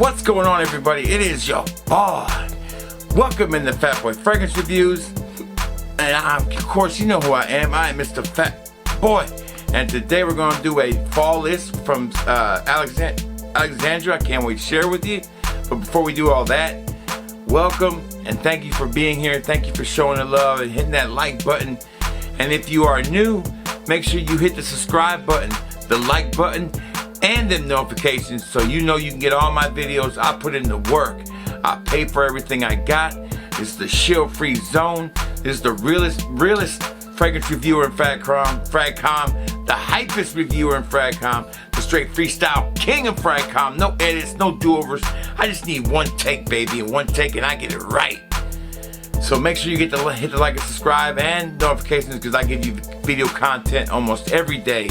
What's going on, everybody? It is your boy. Welcome in the Fat Boy Fragrance Reviews. And of course, you know who I am. I am Mr. Fat Boy. And today we're going to do a fall list from Alexandria. I can't wait to share with you. But before we do all that, welcome and thank you for being here. Thank you for showing the love and hitting that like button. And if you are new, make sure you hit the subscribe button, the like button, and them notifications so you know you can get all my videos. I put in the work. I pay for everything I got. It's the shield-free zone. This is the realest fragrance reviewer in Fragcom, the hypest reviewer in Fragcom, the straight freestyle king of Fragcom. No edits, no do-overs. I just need one take, baby, and one take, and I get it right. So make sure you hit the like and subscribe and notifications, because I give you video content almost every day.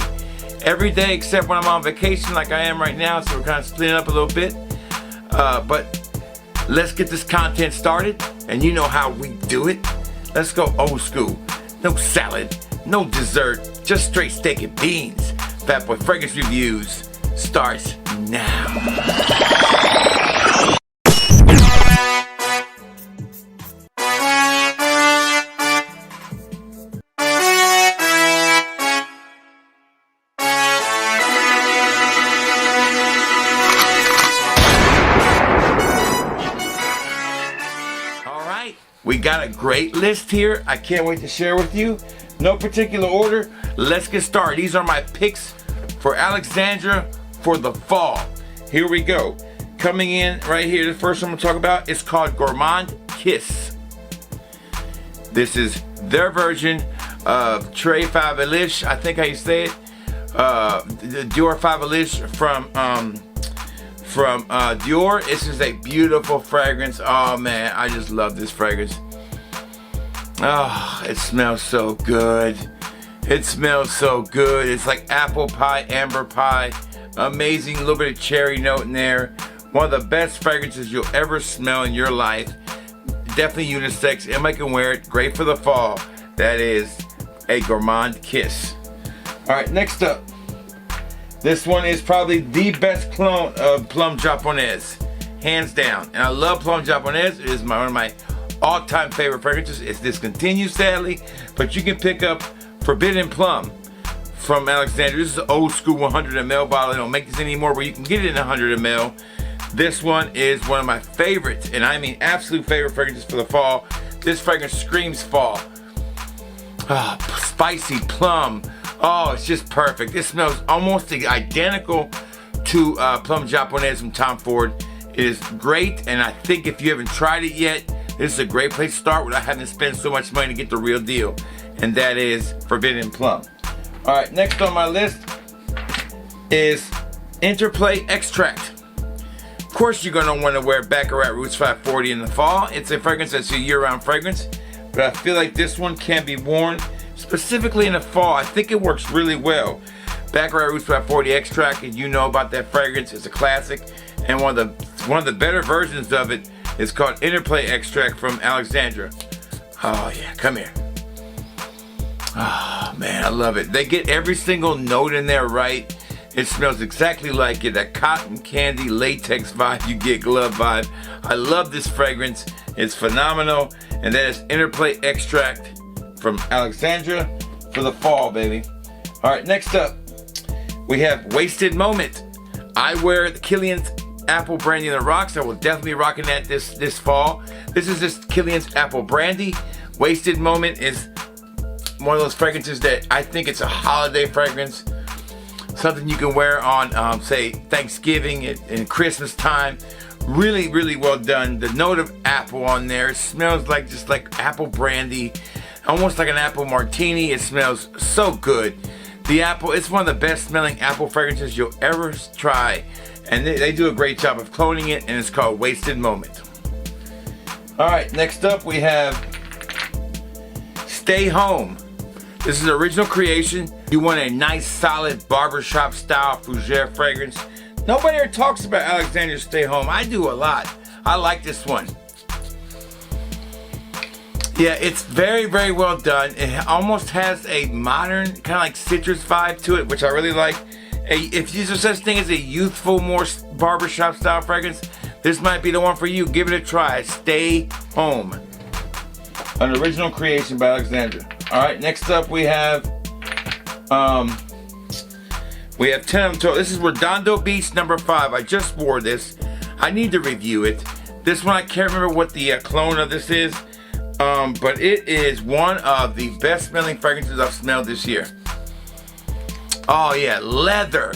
Every day except when I'm on vacation like I am right now, so we're kind of splitting up a little bit. But let's get this content started, and you know how we do it. Let's go old school. No salad, no dessert, just straight steak and beans. Fat Boy Fragrance Reviews starts now. We got a great list here. I can't wait to share with you. No particular order. Let's get started. These are my picks for Alexandria for the fall. Here we go. Coming in right here, the first one I'm going to talk about is called Gourmand Kiss. This is their version of Tre Favelish, I think how you say it. The Dior Favelish from Dior. This is a beautiful fragrance. Oh man, I just love this fragrance. Oh, it smells so good. It smells so good. It's like apple pie, amber pie. Amazing, little bit of cherry note in there. One of the best fragrances you'll ever smell in your life. Definitely unisex. Everybody can wear it. Great for the fall. That is a Gourmand Kiss. Alright, next up. This one is probably the best clone of Plum Japonaise, hands down. And I love Plum Japonaise. It is one of my all-time favorite fragrances. It's discontinued, sadly, but you can pick up Forbidden Plum from Alexandria. This is an old school 100 ml bottle. They don't make this anymore, but you can get it in 100 ml. This one is one of my favorites, and I mean absolute favorite fragrances for the fall. This fragrance screams fall. Spicy plum. Oh, it's just perfect. This smells almost identical to Plum Japonaise from Tom Ford. It is great, and I think if you haven't tried it yet, this is a great place to start without having to spend so much money to get the real deal, and that is Forbidden Plum. All right, next on my list is Interplay Extract. Of course, you're gonna want to wear Baccarat Roots 540 in the fall. It's a fragrance that's a year-round fragrance, but I feel like this one can be worn specifically in the fall. I think it works really well. Baccarat Roots 540 Extract, and you know about that fragrance. It's a classic, and one of the better versions of it is called Interplay Extract from Alexandria. Oh yeah, come here. Oh man, I love it. They get every single note in there right. It smells exactly like it. That cotton candy latex vibe you get, glove vibe. I love this fragrance. It's phenomenal, and that is Interplay Extract from Alexandria for the fall, baby. All right, next up, we have Wasted Moment. I wear the Killian's Apple Brandy on the Rocks. I will definitely be rocking that this fall. This is just Killian's Apple Brandy. Wasted Moment is one of those fragrances that I think it's a holiday fragrance. Something you can wear on, say, Thanksgiving and Christmas time. Really, really well done. The note of apple on there. It smells like just like apple brandy. Almost like an apple martini. It smells so good. The apple, it's one of the best smelling apple fragrances you'll ever try. And they do a great job of cloning it, and it's called Wasted Moment. Alright, next up we have Stay Home. This is an original creation. You want a nice, solid barbershop style fougere fragrance. Nobody ever talks about Alexandria Stay Home. I do a lot. I like this one. Yeah, it's very, very well done. It almost has a modern, kind of like citrus vibe to it, which I really like. if there's a such thing as a youthful, more barbershop style fragrance, this might be the one for you. Give it a try. Stay Home. An original creation by Alexandria. Alright, next up we have 10 of them total. This is Redondo Beach number 5. I just wore this. I need to review it. This one, I can't remember what the clone of this is. But it is one of the best smelling fragrances I've smelled this year. Oh yeah, leather,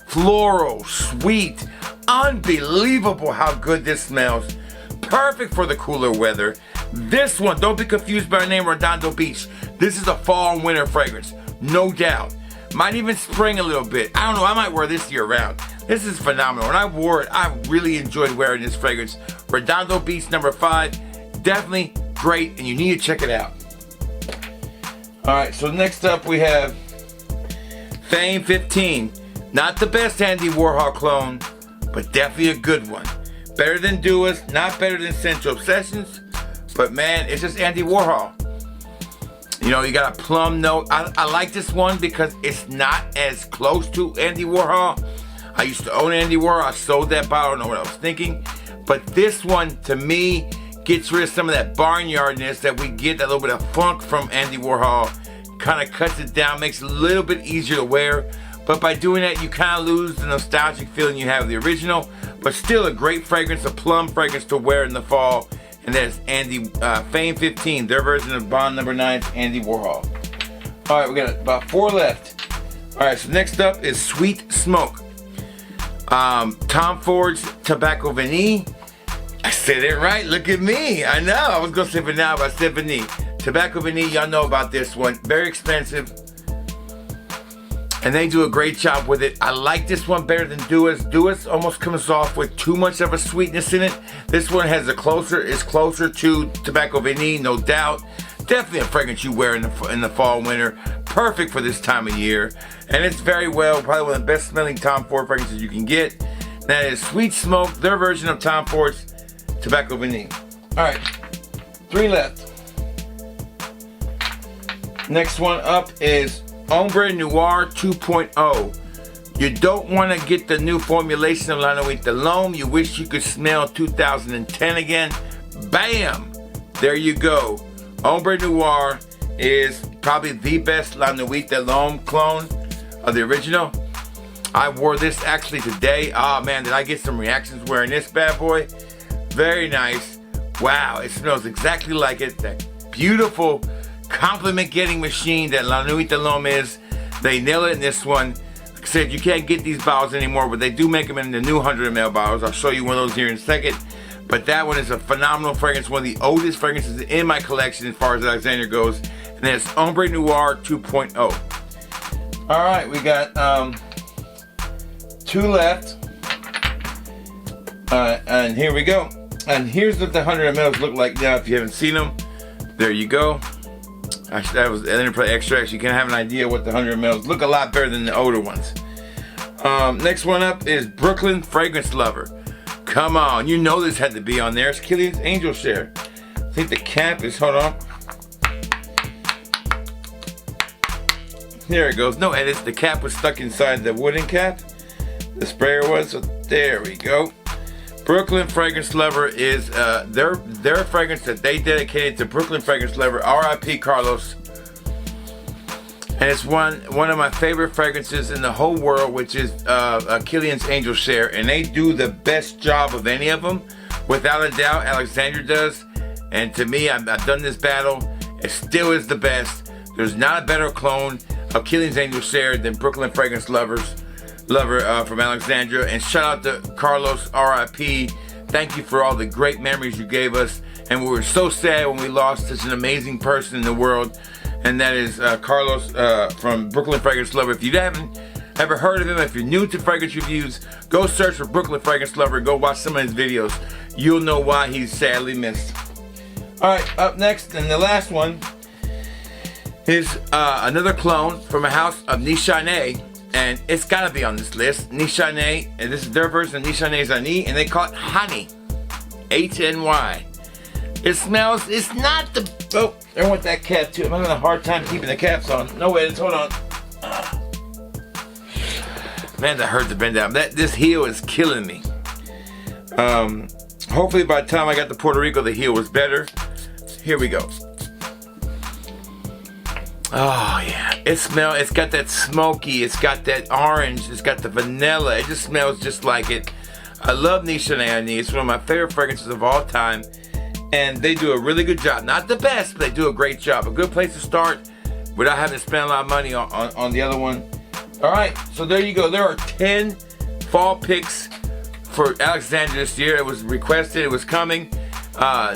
floral, sweet, unbelievable how good this smells. Perfect for the cooler weather. This one, don't be confused by the name Redondo Beach. This is a fall and winter fragrance, no doubt. Might even spring a little bit. I don't know, I might wear this year round. This is phenomenal. When I wore it, I really enjoyed wearing this fragrance. Redondo Beach number 5, definitely great, and you need to check it out. Alright, so next up we have Fame 15. Not the best Andy Warhol clone, but definitely a good one. Better than Duas, not better than Central Obsessions, but man, it's just Andy Warhol. You know, you got a plum note. I like this one because it's not as close to Andy Warhol. I used to own Andy Warhol. I sold that bottle. I don't know what I was thinking. But this one, to me, gets rid of some of that barnyardness that we get, that little bit of funk from Andy Warhol. Kind of cuts it down, makes it a little bit easier to wear. But by doing that, you kind of lose the nostalgic feeling you have of the original. But still a great fragrance, a plum fragrance to wear in the fall. And that's Fame 15, their version of Bond number 9's Andy Warhol. Alright, we got about 4 left. Alright, so next up is Sweet Smoke. Tom Ford's Tobacco Vanille. I said it right, look at me. I know, I was going to say vanilla, but I said vanille. Tobacco Vanille, y'all know about this one. Very expensive. And they do a great job with it. I like this one better than Duas. Duas almost comes off with too much of a sweetness in it. This one is closer to Tobacco Vanille, no doubt. Definitely a fragrance you wear in the fall, winter. Perfect for this time of year. And it's very well, probably one of the best smelling Tom Ford fragrances you can get. That is Sweet Smoke, their version of Tom Ford's Tobacco Vanille. Alright, 3 left. Next one up is Ombre Noir 2.0. You don't want to get the new formulation of La Nuit de l'Homme. You wish you could smell 2010 again. Bam! There you go. Ombre Noir is probably the best La Nuit de l'Homme clone of the original. I wore this actually today. Oh man, did I get some reactions wearing this bad boy? Very nice. Wow, it smells exactly like it. That beautiful compliment getting machine that La Nuit de l'Homme is. They nail it in this one. Like I said, you can't get these bottles anymore, but they do make them in the new 100 ml bottles. I'll show you one of those here in a second. But that one is a phenomenal fragrance, one of the oldest fragrances in my collection as far as Alexandria goes. And that's Ombre Noir 2.0. Alright, we got 2 left. And here we go. And here's what the 100 mls look like now if you haven't seen them. There you go. Actually, that was Interplay Extract. You can have an idea what the 100 mls look a lot better than the older ones. Next one up is Brooklyn Fragrance Lover. Come on, you know this had to be on there. It's Killian's Angel Share. I think the cap is, hold on. There it goes, no edits. The cap was stuck inside the wooden cap. The sprayer was, so there we go. Brooklyn Fragrance Lover is their fragrance that they dedicated to Brooklyn Fragrance Lover, R.I.P. Carlos. And it's one of my favorite fragrances in the whole world, which is Killian's Angel Share. And they do the best job of any of them. Without a doubt, Alexandria does. And to me, I've done this battle. It still is the best. There's not a better clone of Killian's Angel Share than Brooklyn Fragrance Lover from Alexandria. And shout out to Carlos, R.I.P. Thank you for all the great memories you gave us. And we were so sad when we lost such an amazing person in the world. And that is Carlos from Brooklyn Fragrance Lover. If you haven't ever heard of him, if you're new to fragrance reviews, go search for Brooklyn Fragrance Lover. Go watch some of his videos. You'll know why he's sadly missed. Alright, up next, and the last one is another clone from a house of Nichane. And it's got to be on this list. Nichane, and this is their version of Nichane Zani, and they call it Honey. H-N-Y. It smells, it's not the, oh, I want that cap too. I'm having a hard time keeping the caps on. No edits, hold on. Man, that hurt to bend down. This heel is killing me. Hopefully by the time I got to Puerto Rico, the heel was better. Here we go. Oh yeah, it's got that smoky, it's got that orange, it's got the vanilla. It just smells just like it. I love Niche Chanel. It's one of my favorite fragrances of all time. And they do a really good job. Not the best, but they do a great job. A good place to start without having to spend a lot of money on the other one. All right, so there you go. There are 10 fall picks for Alexandria this year. It was requested, it was coming.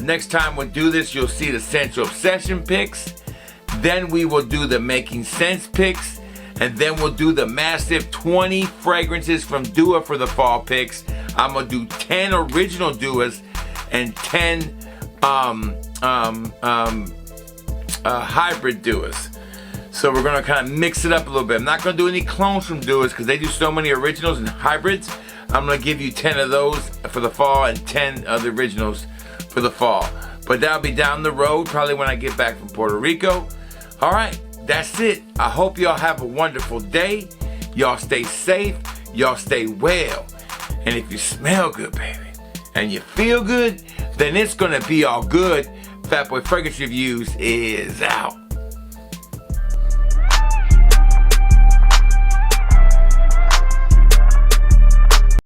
Next time we do this, you'll see the Sensual Obsession picks. Then we will do the Making Sense picks. And then we'll do the massive 20 fragrances from Dua for the fall picks. I'm gonna do 10 original Duas and 10 hybrid Duas. So we're gonna kind of mix it up a little bit. I'm not gonna do any clones from Duas because they do so many originals and hybrids. I'm gonna give you 10 of those for the fall and 10 of the originals for the fall. But that'll be down the road, probably when I get back from Puerto Rico. All right, that's it. I hope y'all have a wonderful day. Y'all stay safe. Y'all stay well. And if you smell good, baby, and you feel good, then it's gonna be all good. Fatboy Fragrance Reviews is out.